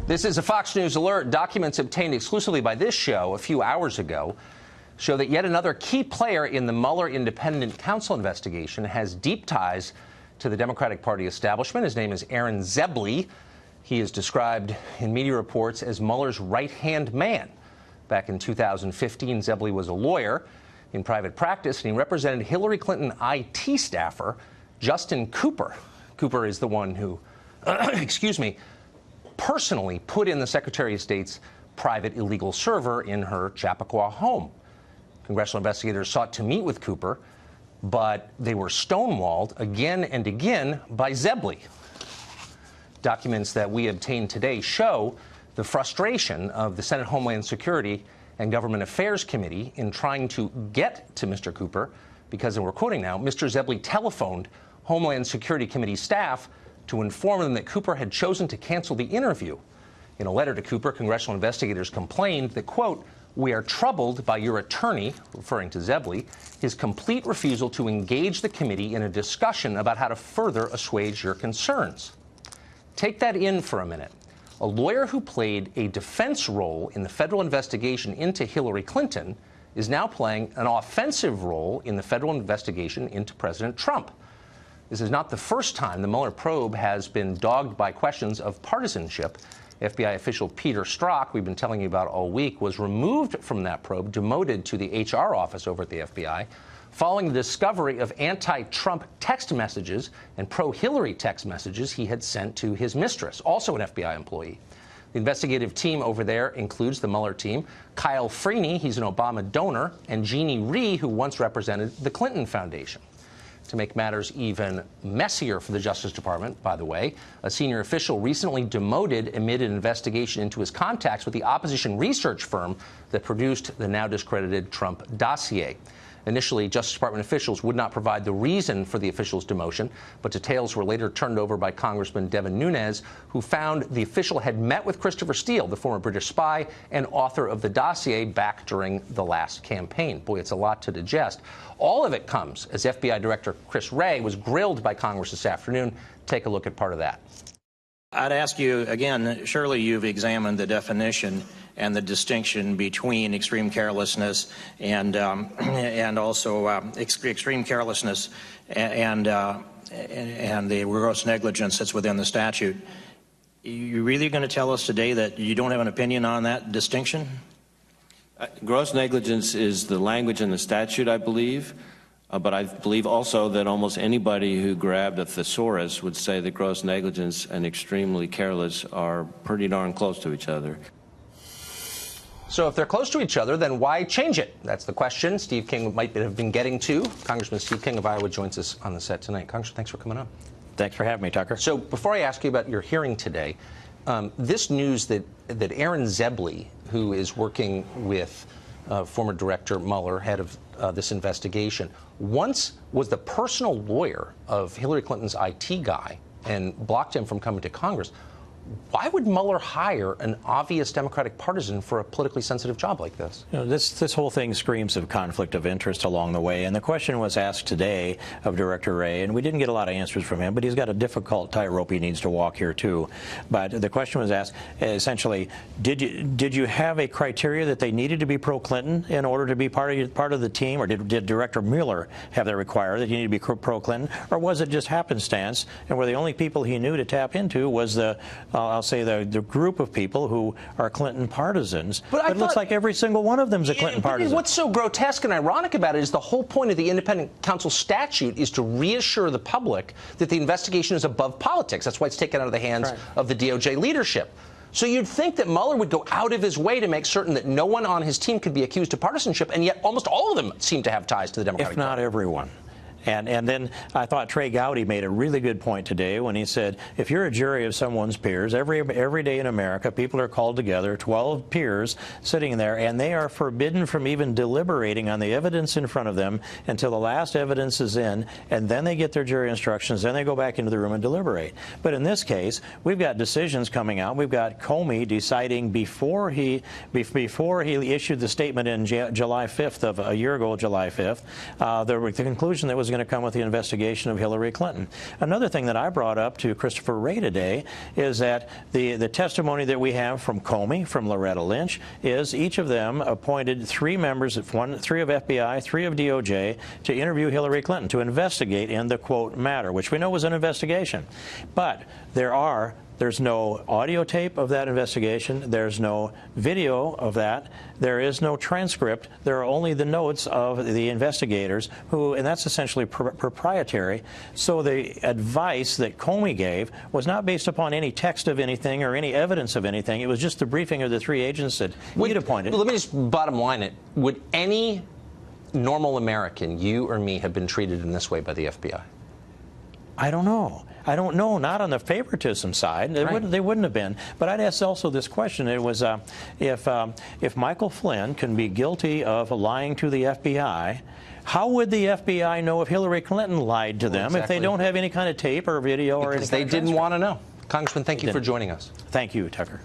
This is a Fox News alert. Documents obtained exclusively by this show a few hours ago show that yet another key player in the Mueller independent counsel investigation has deep ties to the Democratic Party establishment. His name is Aaron Zebley. He is described in media reports as Mueller's right-hand man. Back in 2015, Zebley was a lawyer in private practice, and he represented Hillary Clinton IT staffer Justin Cooper. Cooper is the one who, personally put in the Secretary of State's private illegal server in her Chappaqua home. Congressional investigators sought to meet with Cooper, but they were stonewalled again and again by Zebley. Documents that we obtained today show the frustration of the Senate Homeland Security and Government Affairs Committee in trying to get to Mr. Cooper because, and we're quoting now, Mr. Zebley telephoned Homeland Security Committee staff to inform them that Cooper had chosen to cancel the interview. In a letter to Cooper, congressional investigators complained that, quote, "We are troubled by your attorney," referring to Zebley, "his complete refusal to engage the committee in a discussion about how to further assuage your concerns." Take that in for a minute. A lawyer who played a defense role in the federal investigation into Hillary Clinton is now playing an offensive role in the federal investigation into President Trump. This is not the first time the Mueller probe has been dogged by questions of partisanship. FBI official Peter Strzok, we've been telling you about all week, was removed from that probe, demoted to the HR office over at the FBI, following the discovery of anti-Trump text messages and pro-Hillary text messages he had sent to his mistress, also an FBI employee. The investigative team over there includes the Mueller team, Kyle Freeney, he's an Obama donor, and Jeannie Rhee, who once represented the Clinton Foundation. To make matters even messier for the Justice Department, by the way, a senior official recently demoted amid an investigation into his contacts with the opposition research firm that produced the now discredited Trump dossier. Initially, Justice Department officials would not provide the reason for the official's demotion, but details were later turned over by Congressman Devin Nunes, who found the official had met with Christopher Steele, the former British spy and author of the dossier, back during the last campaign. Boy, it's a lot to digest. All of it comes as FBI Director Chris Wray was grilled by Congress this afternoon. Take a look at part of that. I'd ask you again, surely you've examined the definition and the distinction between extreme carelessness and also extreme carelessness and the gross negligence that's within the statute. You really going to tell us today that you don't have an opinion on that distinction? Gross negligence is the language in the statute, I believe. But I believe also that almost anybody who grabbed a thesaurus would say that gross negligence and extremely careless are pretty darn close to each other. So if they're close to each other, then why change it? That's the question Steve King might have been getting to. Congressman Steve King of Iowa joins us on the set tonight. Congressman, thanks for coming on. Thanks for having me, Tucker. So before I ask you about your hearing today, this news that Aaron Zebley, who is working with former Director Mueller, head of this investigation, once was the personal lawyer of Hillary Clinton's IT guy and blocked him from coming to Congress. Why would Mueller hire an obvious Democratic partisan for a politically sensitive job like this? You know, this whole thing screams of conflict of interest along the way. And the question was asked today of Director Wray, and we didn't get a lot of answers from him, but he's got a difficult tightrope he needs to walk here, too. But the question was asked, essentially, did you have a criteria that they needed to be pro-Clinton in order to be part of the team? Or did Director Mueller have that require that you need to be pro-Clinton? Or was it just happenstance, and where the only people he knew to tap into was I'll say the group of people who are Clinton partisans. But it looks like every single one of them is a Clinton partisan. What's so grotesque and ironic about it is the whole point of the independent counsel statute is to reassure the public that the investigation is above politics. That's why it's taken out of the hands of the DOJ leadership. So you'd think that Mueller would go out of his way to make certain that no one on his team could be accused of partisanship, and yet almost all of them seem to have ties to the Democratic Party. If not everyone. And then I thought Trey Gowdy made a really good point today when he said, if you're a jury of someone's peers, every day in America, people are called together, 12 peers sitting there, and they are forbidden from even deliberating on the evidence in front of them until the last evidence is in, and then they get their jury instructions, then they go back into the room and deliberate. But in this case, we've got decisions coming out. We've got Comey deciding before he issued the statement in July 5th of a year ago, July 5th, the conclusion that was was going to come with the investigation of Hillary Clinton. Another thing that I brought up to Christopher Wray today is that the testimony that we have from Comey, from Loretta Lynch, is each of them appointed 3 members, 3 of FBI, 3 of DOJ, to interview Hillary Clinton, to investigate in the, quote, matter, which we know was an investigation. But there's no audio tape of that investigation. There's no video of that. There is no transcript. There are only the notes of the investigators who, and that's essentially proprietary. So the advice that Comey gave was not based upon any text of anything or any evidence of anything. It was just the briefing of the 3 agents that he'd appointed. Let me just bottom line it. Would any normal American, you or me, have been treated in this way by the FBI? I don't know. I don't know. Not on the favoritism side. They wouldn't have been. But I'd ask also this question. It was if Michael Flynn can be guilty of lying to the FBI, how would the FBI know if Hillary Clinton lied to them if they don't have any kind of tape or video or anything? Because they didn't want to know. Congressman, thank you for joining us. Thank you, Tucker.